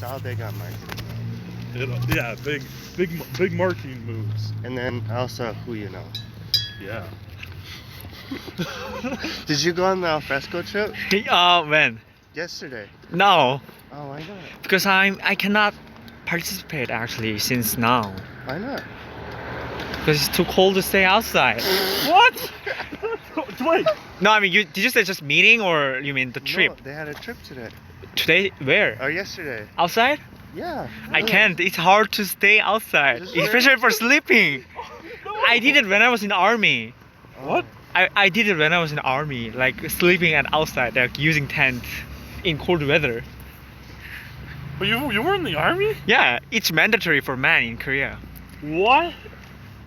all they got marketing. Yeah, big marketing moves. And then also who you know. Yeah. Did you go on the alfresco trip? When? Yesterday. No, Oh, why not? because I cannot participate actually since now. Why not? Because it's too cold to stay outside. What? Wait. No, I mean, did you say just meeting or you mean the trip? No, they had a trip today. Today, where? Or yesterday. Outside? Yeah. I can't. It's hard to stay outside, Just especially for sleeping. I did it when I was in the army. What? I did it when I was in the army, like sleeping at outside, like using tent in cold weather. But you were in the army? Yeah, it's mandatory for men in Korea. What?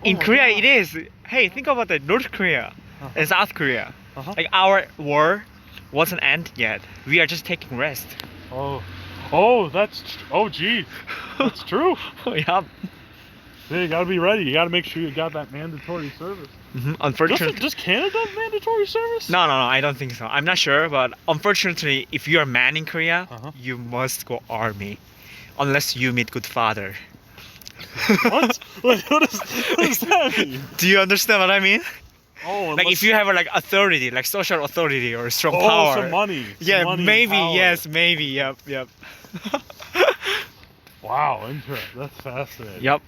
In my Korea, God. it is. Hey, think about that. North Korea and South Korea. Uh-huh. Like our war wasn't end yet. We are just taking rest. Oh, gee, that's true. Yeah. Yeah, you gotta be ready. You gotta make sure you got that mandatory service. Unfortunately. Does Canada have mandatory service? No, I don't think so. I'm not sure, but unfortunately, if you're a man in Korea, Uh-huh. you must go army, unless you meet good father. What? Wait, what does that mean? Do you understand what I mean? Oh, Like if you have like authority, like social authority or strong oh, power. some money. Some Yeah, money and maybe. power. Yes, maybe. Yep. Wow, interesting. That's fascinating. Yep.